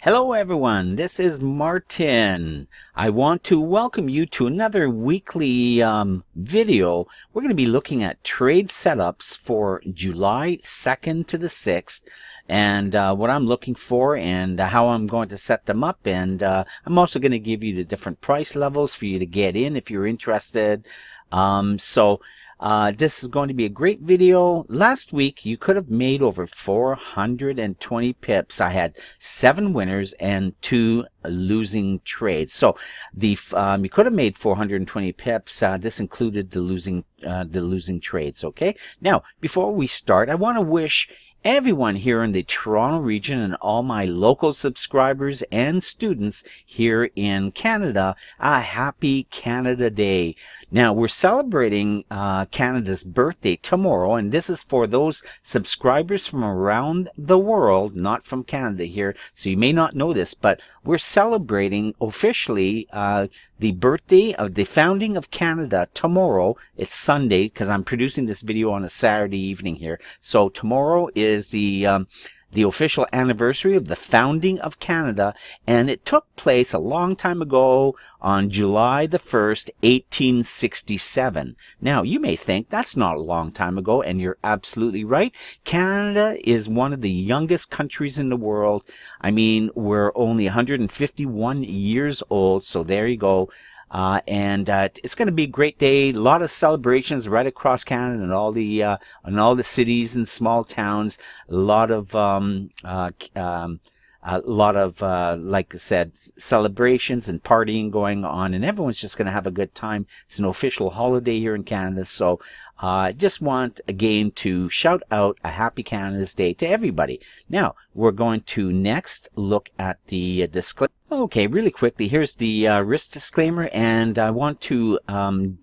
Hello everyone, this is Martin. I want to welcome you to another weekly video. We're going to be looking at trade setups for July 2nd to the 6th and what I'm looking for and how I'm going to set them up. And I'm also going to give you the different price levels for you to get in if you're interested. This is going to be a great video. Last week, you could have made over 420 pips. I had 7 winners and 2 losing trades. So you could have made 420 pips. This included the losing trades. Okay. Now, before we start, I want to wish everyone here in the Toronto region and all my local subscribers and students here in Canada a happy Canada Day. Now, we're celebrating Canada's birthday tomorrow, and this is for those subscribers from around the world, not from Canada here, so you may not know this, but we're celebrating officially the birthday of the founding of Canada tomorrow. It's Sunday, because I'm producing this video on a Saturday evening here. So tomorrow is the official anniversary of the founding of Canada, and it took place a long time ago on July the 1st, 1867. Now, you may think that's not a long time ago, and you're absolutely right. Canada is one of the youngest countries in the world. I mean, we're only 151 years old, so there you go. It's going to be a great day. A lot of celebrations right across Canada and all the cities and small towns. A lot of like I said, celebrations and partying going on, and everyone's just going to have a good time. It's an official holiday here in Canada, so I just want again to shout out a happy Canada's Day to everybody. Now we're going to next look at the disclaimer. Okay, really quickly, here's the risk disclaimer, and I want to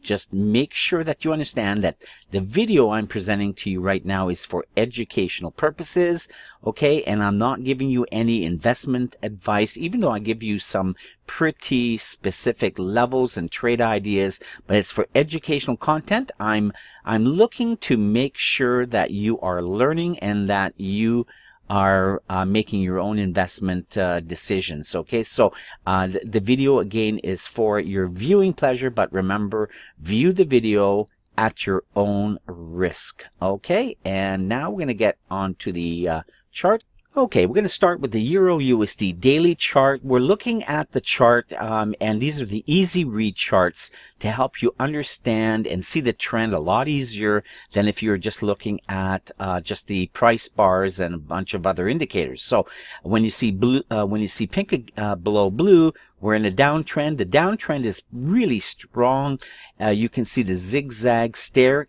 just make sure that you understand that the video I'm presenting to you right now is for educational purposes, okay, and I'm not giving you any investment advice, even though I give you some pretty specific levels and trade ideas, but it's for educational content. I'm looking to make sure that you are learning and that you are making your own investment decisions. Okay, so the video again is for your viewing pleasure, but remember, view the video at your own risk. Okay, and now we're going to get on to the chart. Okay, we're going to start with the Euro USD daily chart. We're looking at the chart, and these are the easy read charts to help you understand and see the trend a lot easier than if you're just looking at just the price bars and a bunch of other indicators. So when you see blue, when you see pink below blue, we're in a downtrend. The downtrend is really strong. You can see the zigzag stair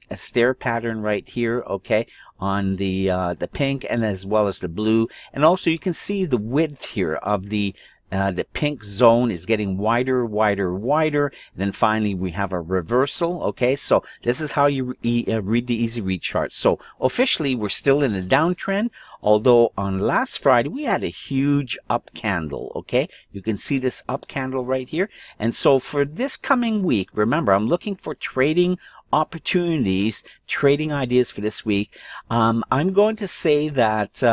pattern right here. Okay, on the pink and as well as the blue, and also you can see the width here of the pink zone is getting wider, and then finally we have a reversal. Okay, so this is how you read the easy read chart. So officially we're still in a downtrend, although on last Friday we had a huge up candle. Okay, you can see this up candle right here. And so for this coming week, remember, I'm looking for trading opportunities, trading ideas for this week. I'm going to say that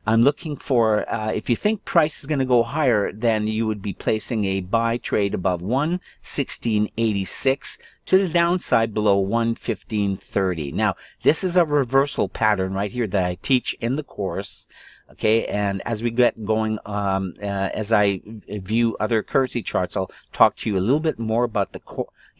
I'm looking for, if you think price is going to go higher, then you would be placing a buy trade above 116.86 to the downside below 115.30. Now, this is a reversal pattern right here that I teach in the course. Okay, and as we get going, as I view other currency charts, I'll talk to you a little bit more about the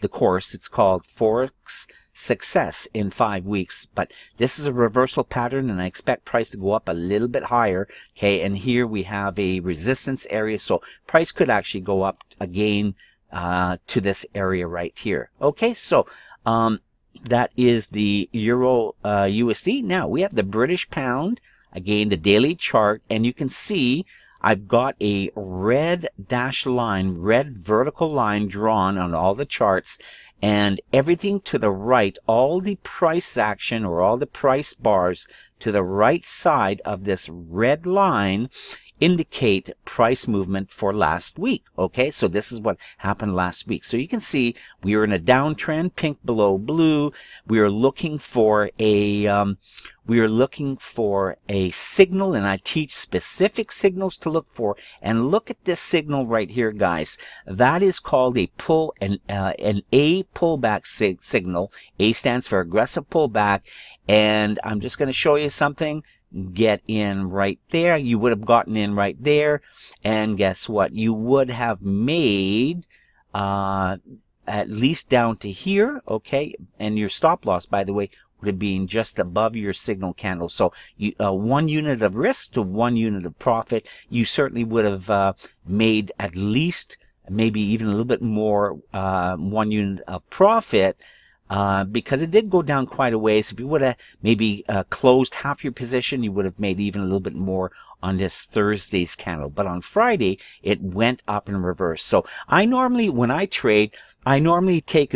course. It's called Forex Success in 5 weeks, but this is a reversal pattern, and I expect price to go up a little bit higher. Okay, and here we have a resistance area, so price could actually go up again to this area right here. Okay, so that is the Euro USD. Now we have the British pound, again the daily chart, and you can see I've got a red dashed line, red vertical line drawn on all the charts, and everything to the right, all the price action or all the price bars to the right side of this red line indicate price movement for last week. Okay, so this is what happened last week. So you can see we are in a downtrend, pink below blue. We are looking for a signal, and I teach specific signals to look for. And look at this signal right here, guys. That is called a an A pullback signal. A stands for aggressive pullback. And I'm just going to show you something. Get in right there. You would have gotten in right there, and guess what? You would have made at least down to here, okay? And your stop loss, by the way, would have been just above your signal candle. So you, 1 unit of risk to 1 unit of profit. You certainly would have made at least, maybe even a little bit more, 1 unit of profit. Because it did go down quite a ways. If you would have maybe closed half your position, you would have made even a little bit more on this Thursday's candle. But on Friday, it went up in reverse. So I normally, when I trade, I normally take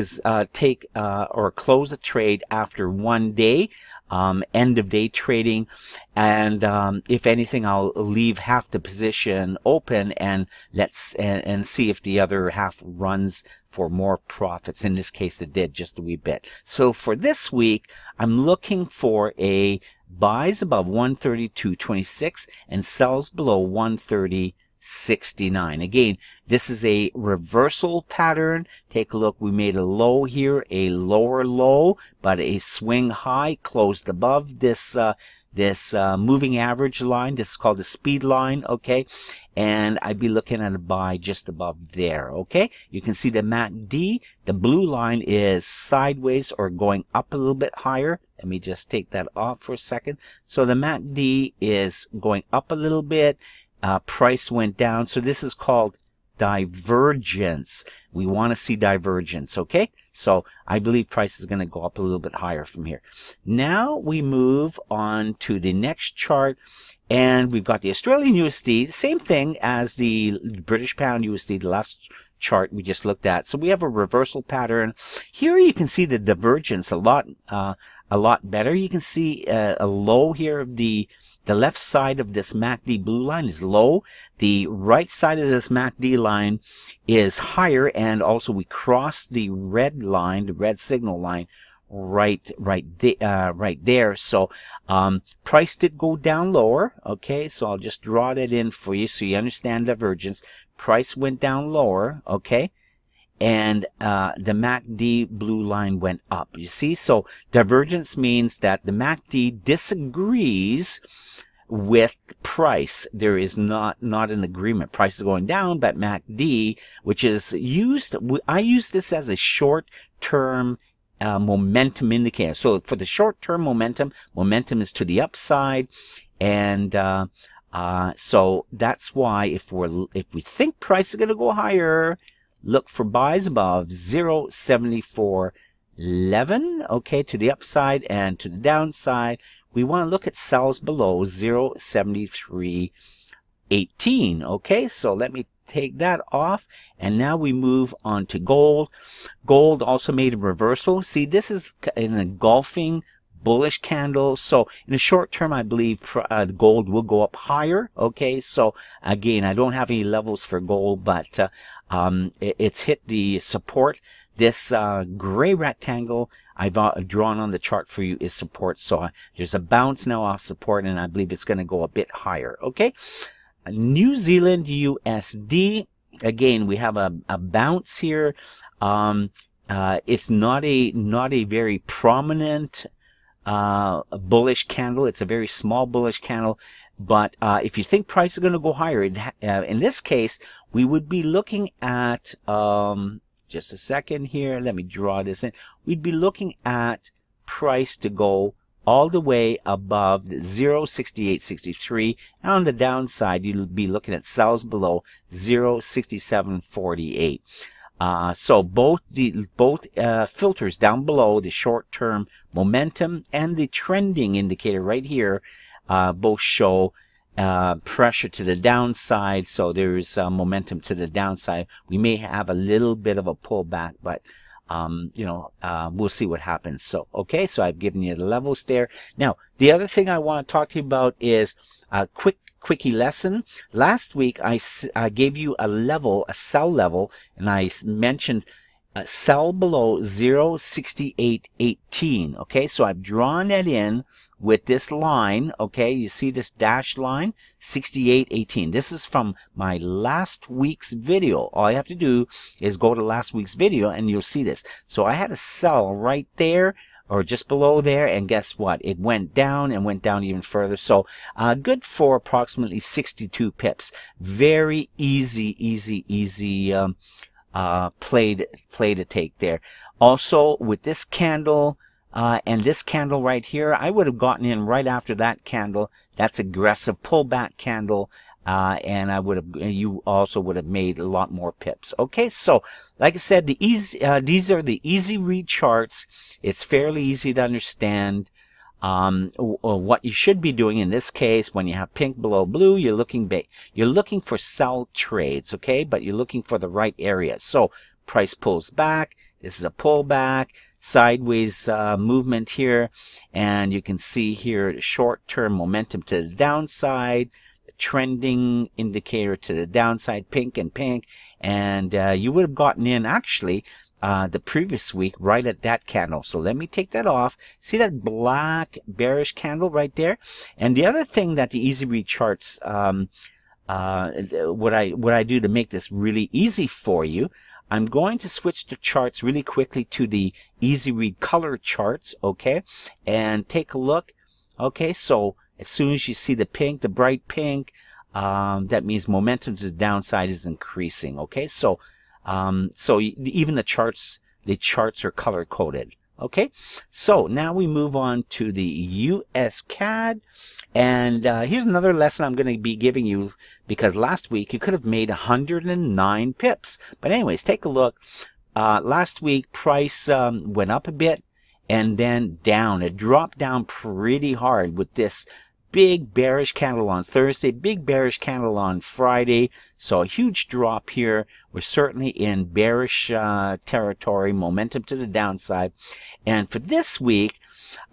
or close a trade after 1 day, end of day trading, and if anything, I'll leave half the position open and and see if the other half runs for more profits. In this case, it did just a wee bit. So for this week, I'm looking for a buys above 132.26 and sells below 130.69. Again, this is a reversal pattern. Take a look. We made a low here, a lower low, but a swing high closed above this moving average line. This is called the speed line, okay? And I'd be looking at a buy just above there, okay? You can see the MACD, the blue line is sideways or going up a little bit higher. Let me just take that off for a second. So the MACD is going up a little bit. Price went down. So this is called divergence. We want to see divergence, okay? So I believe price is going to go up a little bit higher from here. Now we move on to the next chart, and we've got the Australian USD, same thing as the British Pound USD, the last chart we just looked at. So we have a reversal pattern. Here you can see the divergence a lot better. You can see a low here of the left side of this MACD blue line is low. The right side of this MACD line is higher, and also we crossed the red line, the red signal line, right there. So price did go down lower. Okay, so I'll just draw that in for you so you understand divergence. Price went down lower. Okay. And the MACD blue line went up. You see, so divergence means that the MACD disagrees with price. There is not an agreement. Price is going down, but MACD, which is used, I use this as a short-term momentum indicator. So for the short-term momentum is to the upside, and so that's why if we think price is going to go higher, look for buys above 0.7411, okay, to the upside, and to the downside, we want to look at sells below 0.7318, okay? So let me take that off, and now we move on to gold. Gold also made a reversal. See, this is in a engulfing bullish candle. So in the short term, I believe gold will go up higher, okay? So again, I don't have any levels for gold, but it's hit the support. This gray rectangle I've drawn on the chart for you is support. So there's a bounce now off support, and I believe it's going to go a bit higher. Okay, New Zealand USD. Again, we have a bounce here. It's not a very prominent bullish candle. It's a very small bullish candle. But if you think price is going to go higher, in this case, we would be looking at, just a second here, let me draw this in. We'd be looking at price to go all the way above 0.6863. And on the downside, you'll be looking at sells below 0.6748. So both filters down below, the short-term momentum and the trending indicator right here, both show pressure to the downside. So there's momentum to the downside. We may have a little bit of a pullback, but we'll see what happens. So okay, so I've given you the levels there. Now the other thing I want to talk to you about is quick quickie lesson. Last week I gave you a level, a sell level, and I mentioned sell below 0.6818. Okay, so I've drawn that in with this line. Okay, you see this dashed line, 68.18. This is from my last week's video. All you have to do is go to last week's video and you'll see this. So I had a sell right there, or just below there, and guess what? It went down and went down even further. So good for approximately 62 pips. Very easy play to take there. Also with this candle and this candle right here, I would have gotten in right after that candle. That's aggressive pullback candle, and you also would have made a lot more pips. Okay, so like I said, these are the easy read charts. It's fairly easy to understand. What you should be doing in this case, when you have pink below blue, you're looking for sell trades, okay? But you're looking for the right area. So price pulls back. This is a pullback, sideways movement here, and you can see here the short-term momentum to the downside, the trending indicator to the downside, pink and pink, and you would have gotten in actually the previous week right at that candle. So let me take that off. See that black bearish candle right there? And the other thing that the easy read charts, what I do to make this really easy for you, I'm going to switch the charts really quickly to the easy read color charts, okay? And take a look. Okay, so as soon as you see the pink, the bright pink, that means momentum to the downside is increasing. Okay, so even the charts are color coded. Okay, so now we move on to the US CAD, and here's another lesson I'm going to be giving you, because last week you could have made 109 pips. But anyways, take a look. Last week price went up a bit and then down. It dropped down pretty hard with this big bearish candle on Thursday, big bearish candle on Friday. So a huge drop here. We're certainly in bearish territory, momentum to the downside. And for this week,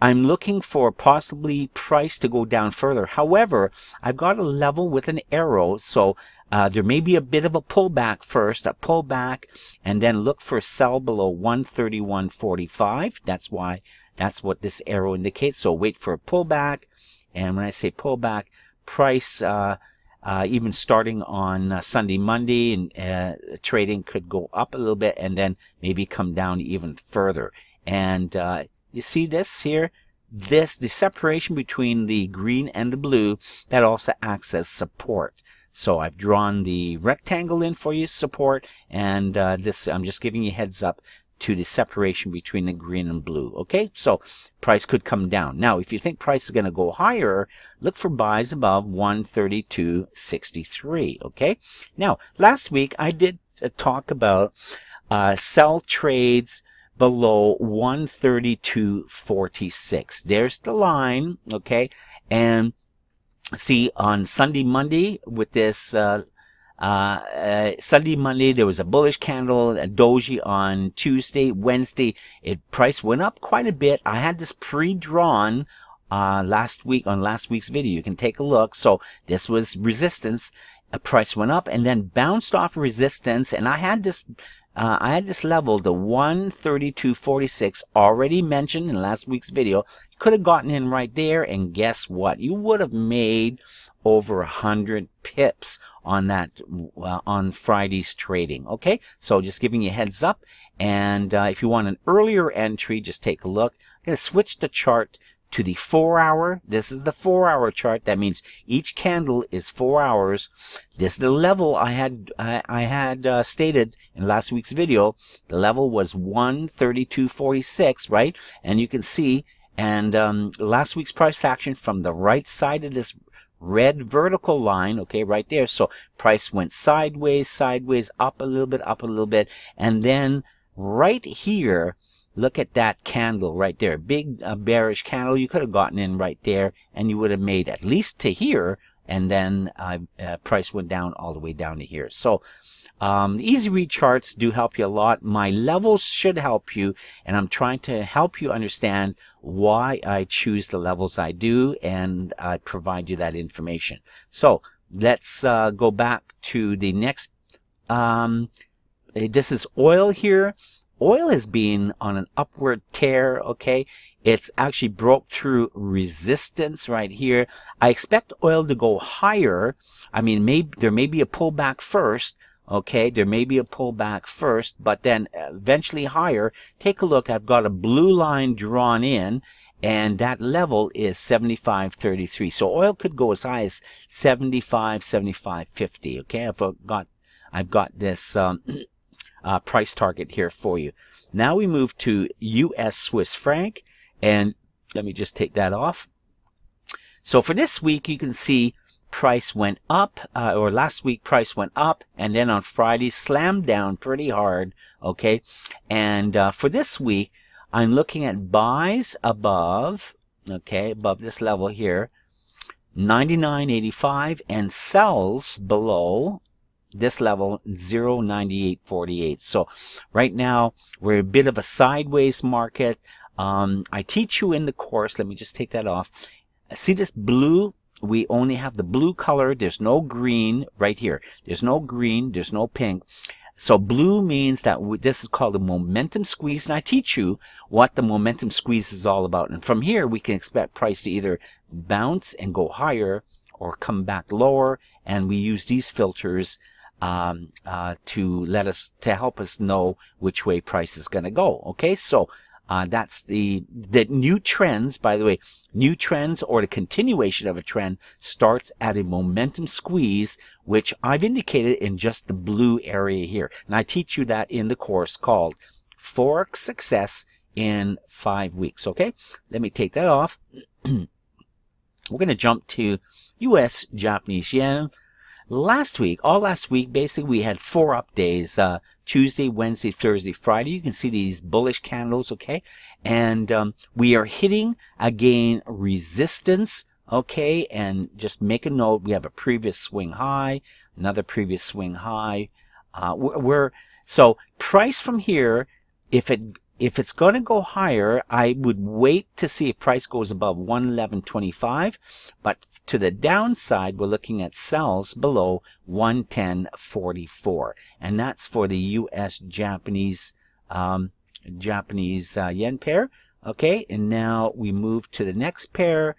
I'm looking for possibly price to go down further. However, I've got a level with an arrow, so there may be a bit of a pullback first, a pullback, and then look for a sell below 131.45. That's what this arrow indicates. So wait for a pullback. And when I say pullback, price even starting on Sunday, Monday, and trading could go up a little bit and then maybe come down even further. And you see this here? The separation between the green and the blue, that also acts as support. So I've drawn the rectangle in for you, support, and this I'm just giving you heads up to the separation between the green and blue. Okay, so price could come down. Now, if you think price is going to go higher, look for buys above 132.63. Okay, now last week I did talk about sell trades below 132.46. There's the line. Okay, and see on Sunday, Monday with this Sunday, Monday, there was a bullish candle, a doji on Tuesday, Wednesday. Price went up quite a bit. I had this pre-drawn last week on last week's video. You can take a look. So this was resistance. Price went up and then bounced off resistance, and I had this level, the 132.46, already mentioned in last week's video. You could have gotten in right there, and guess what? You would have made over 100 pips on that on Friday's trading. Okay, so just giving you a heads up. And if you want an earlier entry, just take a look. I'm going to switch the chart to the 4-hour. This is the 4-hour chart. That means each candle is 4 hours. This is the level I had stated in last week's video. The level was 132.46, right? And you can see, and last week's price action from the right side of this red vertical line, okay, right there. So price went sideways, up a little bit, and then right here, look at that candle right there, big bearish candle. You could have gotten in right there, and you would have made at least to here and then price went down all the way down to here. So easy read charts do help you a lot. My levels should help you, and I'm trying to help you understand why I choose the levels I do, and I provide you that information. So let's go back to the next. This is oil here. Oil has been on an upward tear, okay? It's actually broke through resistance right here. I expect oil to go higher. I mean, there may be a pullback first, okay? There may be a pullback first, but then eventually higher. Take a look. I've got a blue line drawn in, and that level is 75.33. So oil could go as high as 75, 75.50, okay? I've got this price target here for you. Now we move to US Swiss Franc, and let me just take that off. So for this week, you can see price went up, or last week price went up, and then on Friday slammed down pretty hard, okay? And for this week, I'm looking at buys above, okay, above this level here, 99.85, and sells below this level, 0.9848. So right now we're a bit of a sideways market. I teach you in the course. Let me just take that off. See this blue? We only have the blue color. There's no green right here. There's no green. There's no pink. So blue means that this is called a momentum squeeze, and I teach you what the momentum squeeze is all about. And from here, we can expect price to either bounce and go higher or come back lower, and we use these filters to help us know which way price is going to go. Okay, so that's the new trends. By the way, new trends or the continuation of a trend starts at a momentum squeeze, which I've indicated in just the blue area here. And I teach you that in the course called Forex Success in 5 weeks. Okay, let me take that off. We're going to jump to US Japanese yen. Last week, all last week, basically we had 4 up days, Tuesday, Wednesday, Thursday, Friday. You can see these bullish candles, okay? And we are hitting, again, resistance, okay? And just make a note, we have a previous swing high, another previous swing high. So price from here, if it's going to go higher, I would wait to see if price goes above 111.25. But to the downside, we're looking at sells below 110.44, and that's for the U.S. Japanese yen pair. Okay, and now we move to the next pair.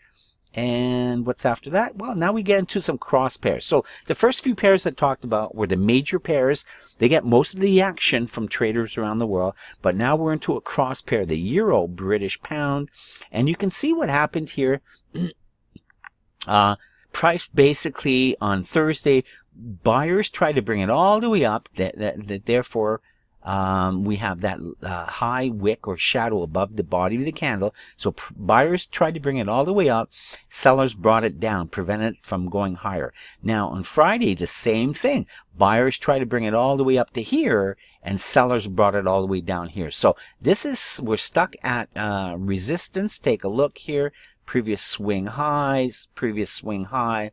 And what's after that? Well, now we get into some cross pairs. So the first few pairs I talked about were the major pairs. They get most of the action from traders around the world. But now we're into a cross pair, the Euro British Pound. And you can see what happened here. Price basically on Thursday, buyers tried to bring it all the way up. Therefore, we have that high wick or shadow above the body of the candle. So buyers tried to bring it all the way up. Sellers brought it down, prevented it from going higher. Now on Friday, the same thing. Buyers tried to bring it all the way up to here, and sellers brought it all the way down here. So we're stuck at resistance. Take a look here. Previous swing highs, previous swing high,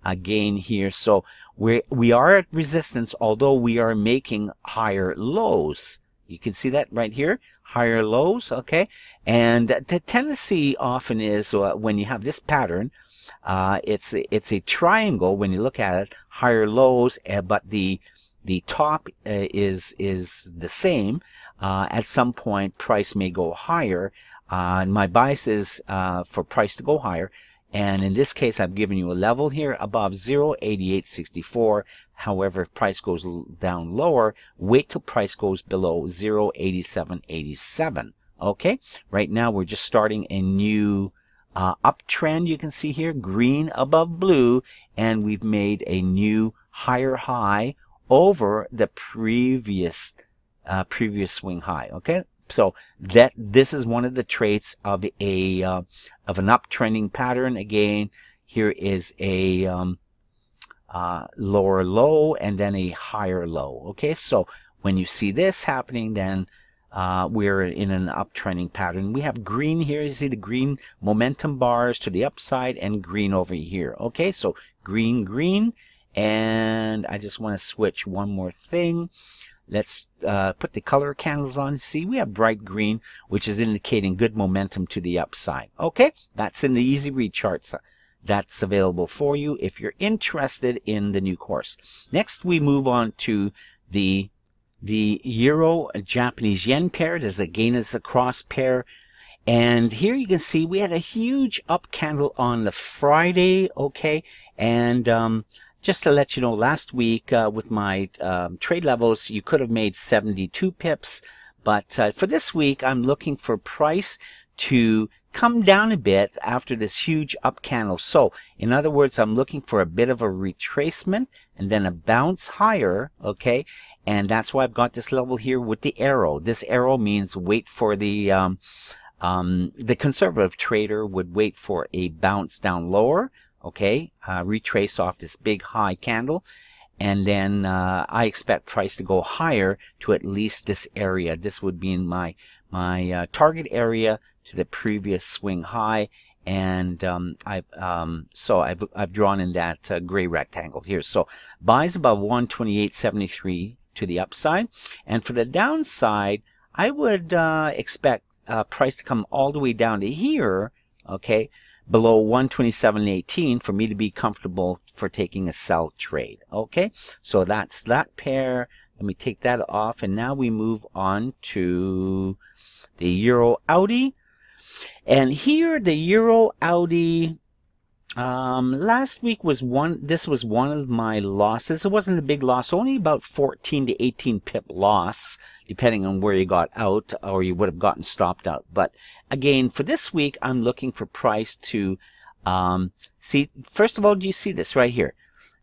again here. So we are at resistance, although we are making higher lows. You can see that right here, higher lows, okay? And the tendency often is when you have this pattern, it's a triangle when you look at it, higher lows, but the top is the same. At some point, price may go higher. And my bias is for price to go higher. And in this case, I've given you a level here above 0.8864. However, if price goes down lower, wait till price goes below 0.8787. Okay? Right now, we're just starting a new uptrend. You can see here, green above blue. And we've made a new higher high over the previous swing high. Okay? So this is one of the traits of an uptrending pattern. Again, here is a lower low and then a higher low. Okay, so when you see this happening, then we're in an uptrending pattern. We have green here. You see the green momentum bars to the upside and green over here. Okay, so green, green. And I just want to switch one more thing. Let's put the color candles on. See, we have bright green, which is indicating good momentum to the upside. Okay, that's in the easy read charts. That's available for you if you're interested in the new course. Next, we move on to the Euro Japanese yen pair. This again is a cross pair. And here you can see we had a huge up candle on the Friday. Okay, and just to let you know, last week with my trade levels, you could have made 72 pips. But for this week, I'm looking for price to come down a bit after this huge up candle. So, in other words, I'm looking for a bit of a retracement and then a bounce higher, okay? And that's why I've got this level here with the arrow. This arrow means wait for the conservative trader would wait for a bounce down lower, okay? Retrace off this big high candle. And then I expect price to go higher to at least this area. This would be in my target area to the previous swing high, and I've drawn in that gray rectangle here. So buys above 128.73 to the upside, and for the downside, I would expect price to come all the way down to here, okay, below 127.18 for me to be comfortable for taking a sell trade. Okay, so that's that pair. Let me take that off, and now we move on to the Euro Audi. And here the Euro Audi, last week was this was one of my losses. It wasn't a big loss, only about 14 to 18 pip loss, depending on where you got out, or you would have gotten stopped out. But again, for this week, I'm looking for price to see. First of all, do you see this right here?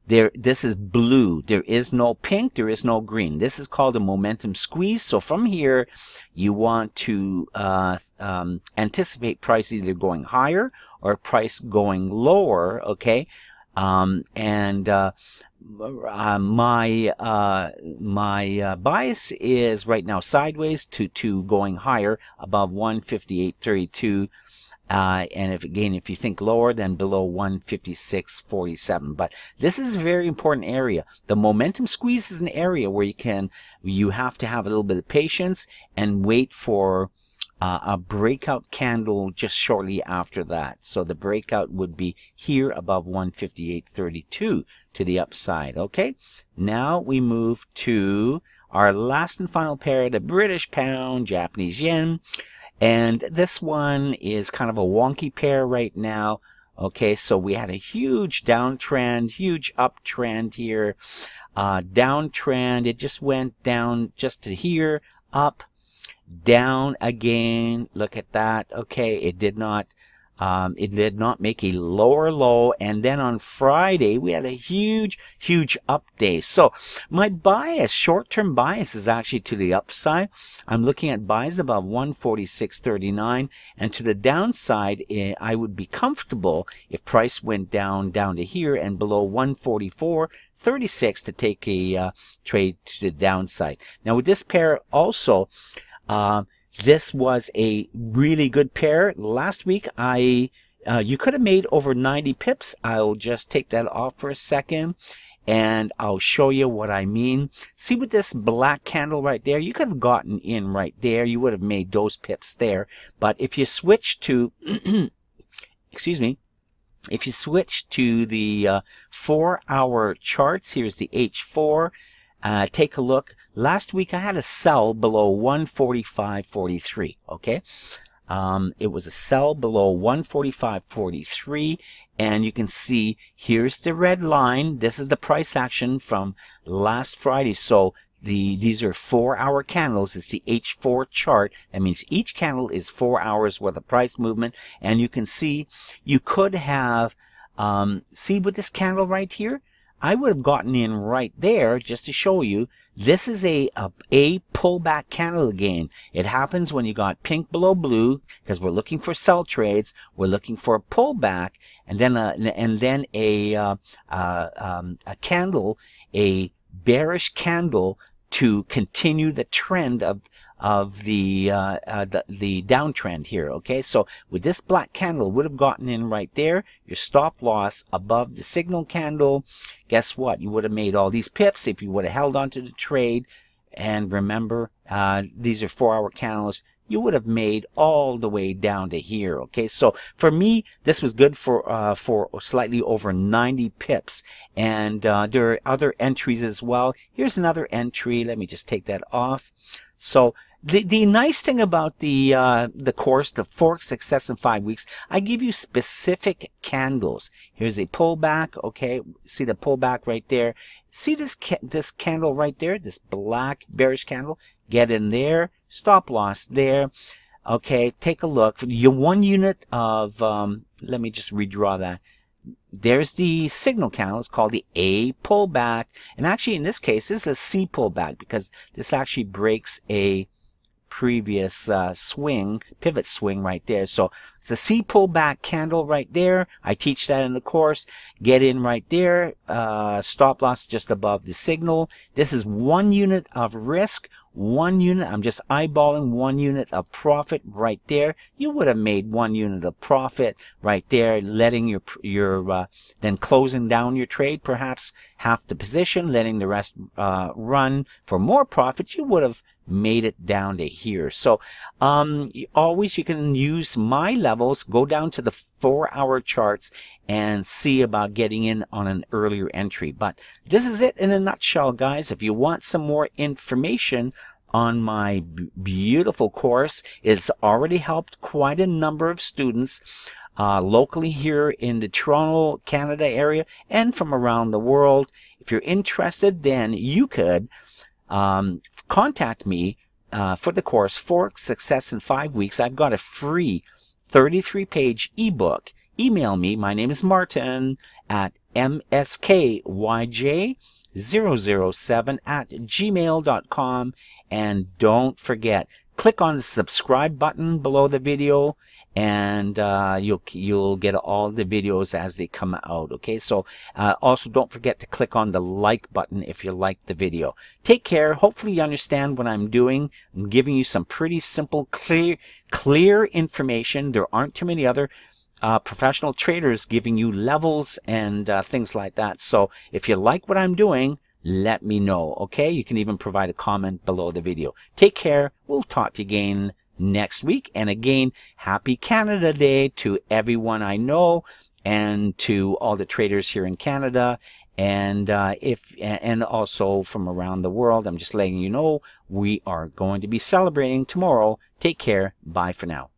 This is blue. There is no pink. There is no green. This is called a momentum squeeze. So from here, you want to anticipate price either going higher or price going lower. Okay, my bias is right now sideways to going higher above 158.32. And if you think lower, then below 156.47. But this is a very important area. The momentum squeeze is an area where you have to have a little bit of patience and wait for a breakout candle just shortly after that. So the breakout would be here above 158.32 to the upside. Okay, now we move to our last and final pair, the British pound, Japanese yen. And this one is kind of a wonky pair right now. Okay, so we had a huge downtrend, huge uptrend here. Downtrend, it just went down just to here, up, down again. Look at that. Okay, it did not make a lower low, and then on Friday we had a huge up day. So my bias, short-term bias, is actually to the upside. I'm looking at buys above 146.39, and to the downside, I would be comfortable if price went down to here and below 144.36 to take a trade to the downside. Now with this pair also, this was a really good pair. Last week, you could have made over 90 pips. I'll just take that off for a second, and I'll show you what I mean. See, with this black candle right there, you could have gotten in right there. You would have made those pips there. But if you switch to, excuse me, if you switch to the 4-hour charts, here's the H4. Take a look. Last week I had a sell below 145.43. Okay, it was a sell below 145.43, and you can see here's the red line. This is the price action from last Friday. So these are 4-hour candles. It's the H4 chart. That means each candle is 4 hours worth of price movement, and you can see you could have see with this candle right here, I would have gotten in right there just to show you. This is a pullback candle again. It happens when you got pink below blue, because we're looking for sell trades. We're looking for a pullback, and then a candle, a bearish candle to continue the trend the downtrend here. Okay, so with this black candle, would have gotten in right there. Your stop loss above the signal candle. Guess what? You would have made all these pips if you would have held onto the trade. And remember, these are 4-hour candles. You would have made all the way down to here. Okay, so for me, this was good for slightly over 90 pips. And there are other entries as well. Here's another entry. Let me just take that off. So the nice thing about the course, the Forex Success in 5 Weeks, I give you specific candles. Here's a pullback. Okay, see the pullback right there. See this candle right there, this black bearish candle. Get in there, stop loss there. Okay, take a look. Your 1 unit of, let me just redraw that. There's the signal candle. It's called the A pullback. And actually, in this case, this is a C pullback because this actually breaks a previous pivot swing right there. So it's a C pullback candle right there. I teach that in the course. Get in right there. Stop loss just above the signal. This is 1 unit of risk. 1 unit. I'm just eyeballing 1 unit of profit right there. You would have made 1 unit of profit right there, letting your then closing down your trade, perhaps half the position, letting the rest run for more profit. You would have made it down to here. So always you can use my levels, go down to the 4-hour charts and see about getting in on an earlier entry. But this is it in a nutshell, guys. If you want some more information on my beautiful course, it's already helped quite a number of students locally here in the Toronto, Canada area and from around the world. If you're interested, then you could contact me for the course Forex Success in 5 Weeks. I've got a free 33-page ebook. Email me. My name is Martin at mskyj007@gmail.com. And don't forget, click on the subscribe button below the video, and you'll get all the videos as they come out. Okay, so also don't forget to click on the like button if you like the video. Take care. Hopefully you understand what I'm doing. I'm giving you some pretty simple, clear information. There aren't too many other professional traders giving you levels and things like that. So if you like what I'm doing, let me know. Okay, you can even provide a comment below the video. Take care. We'll talk to you again next week. And again, happy Canada Day to everyone I know and to all the traders here in Canada, and and also from around the world. I'm just letting you know we are going to be celebrating tomorrow. Take care. Bye for now.